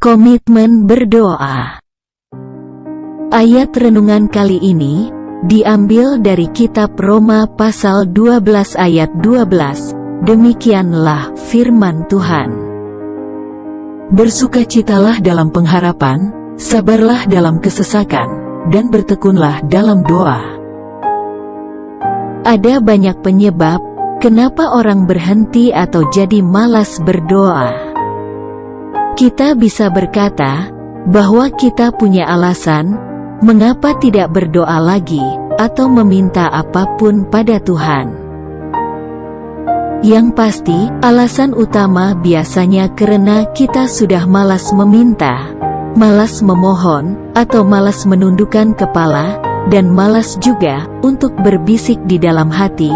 Komitmen berdoa. Ayat renungan kali ini diambil dari kitab Roma pasal 12 ayat 12. Demikianlah firman Tuhan. Bersukacitalah dalam pengharapan, sabarlah dalam kesesakan, dan bertekunlah dalam doa. Ada banyak penyebab kenapa orang berhenti atau jadi malas berdoa. Kita bisa berkata bahwa kita punya alasan mengapa tidak berdoa lagi atau meminta apapun pada Tuhan. Yang pasti, alasan utama biasanya karena kita sudah malas meminta, malas memohon, atau malas menundukkan kepala, dan malas juga untuk berbisik di dalam hati,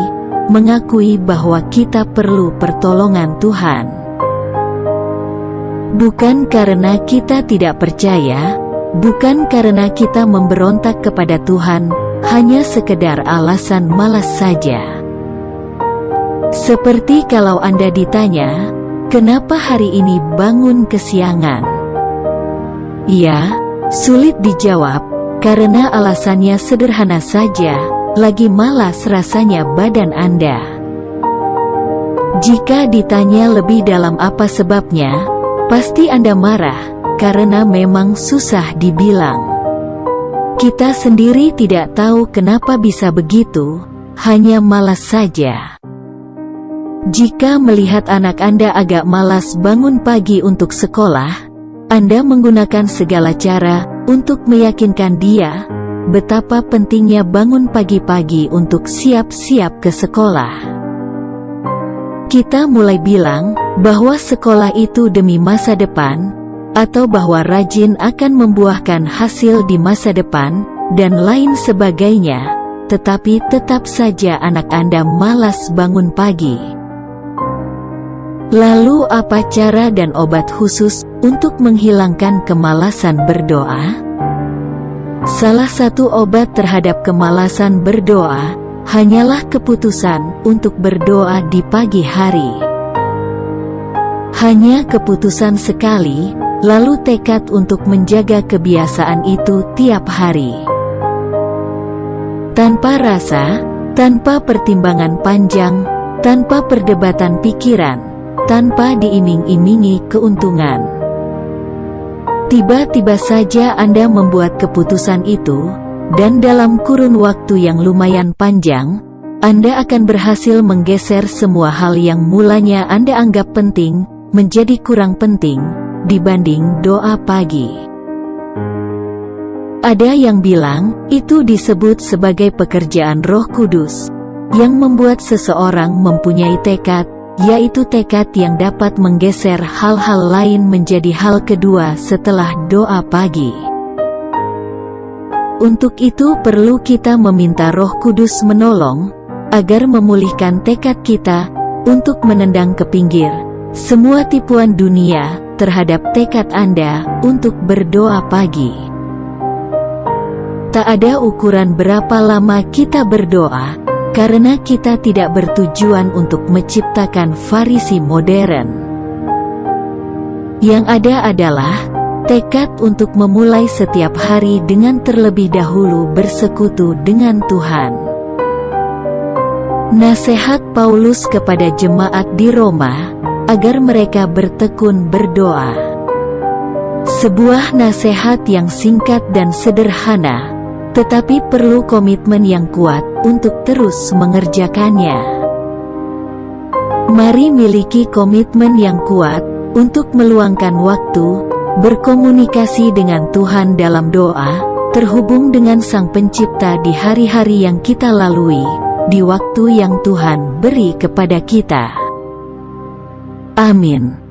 mengakui bahwa kita perlu pertolongan Tuhan. Bukan karena kita tidak percaya, bukan karena kita memberontak kepada Tuhan, hanya sekedar alasan malas saja. Seperti kalau Anda ditanya, kenapa hari ini bangun kesiangan? Ya, sulit dijawab, karena alasannya sederhana saja, lagi malas rasanya badan Anda. Jika ditanya lebih dalam apa sebabnya, pasti Anda marah, karena memang susah dibilang. Kita sendiri tidak tahu kenapa bisa begitu, hanya malas saja. Jika melihat anak Anda agak malas bangun pagi untuk sekolah, Anda menggunakan segala cara untuk meyakinkan dia betapa pentingnya bangun pagi-pagi untuk siap-siap ke sekolah. Kita mulai bilang bahwa sekolah itu demi masa depan, atau bahwa rajin akan membuahkan hasil di masa depan, dan lain sebagainya, tetapi tetap saja anak Anda malas bangun pagi. Lalu apa cara dan obat khusus untuk menghilangkan kemalasan berdoa? Salah satu obat terhadap kemalasan berdoa hanyalah keputusan untuk berdoa di pagi hari. Hanya keputusan sekali, lalu tekad untuk menjaga kebiasaan itu tiap hari. Tanpa rasa, tanpa pertimbangan panjang, tanpa perdebatan pikiran, tanpa diiming-imingi keuntungan. Tiba-tiba saja Anda membuat keputusan itu, dan dalam kurun waktu yang lumayan panjang, Anda akan berhasil menggeser semua hal yang mulanya Anda anggap penting, menjadi kurang penting, dibanding doa pagi. Ada yang bilang, itu disebut sebagai pekerjaan Roh Kudus, yang membuat seseorang mempunyai tekad, yaitu tekad yang dapat menggeser hal-hal lain menjadi hal kedua setelah doa pagi. Untuk itu perlu kita meminta Roh Kudus menolong, agar memulihkan tekad kita, untuk menendang ke pinggir semua tipuan dunia terhadap tekad Anda untuk berdoa pagi. Tak ada ukuran berapa lama kita berdoa, karena kita tidak bertujuan untuk menciptakan Farisi modern. Yang ada adalah tekad untuk memulai setiap hari dengan terlebih dahulu bersekutu dengan Tuhan. Nasihat Paulus kepada jemaat di Roma, agar mereka bertekun berdoa. Sebuah nasihat yang singkat dan sederhana, tetapi perlu komitmen yang kuat untuk terus mengerjakannya. Mari miliki komitmen yang kuat untuk meluangkan waktu, berkomunikasi dengan Tuhan dalam doa, terhubung dengan Sang Pencipta di hari-hari yang kita lalui, di waktu yang Tuhan beri kepada kita. Amin.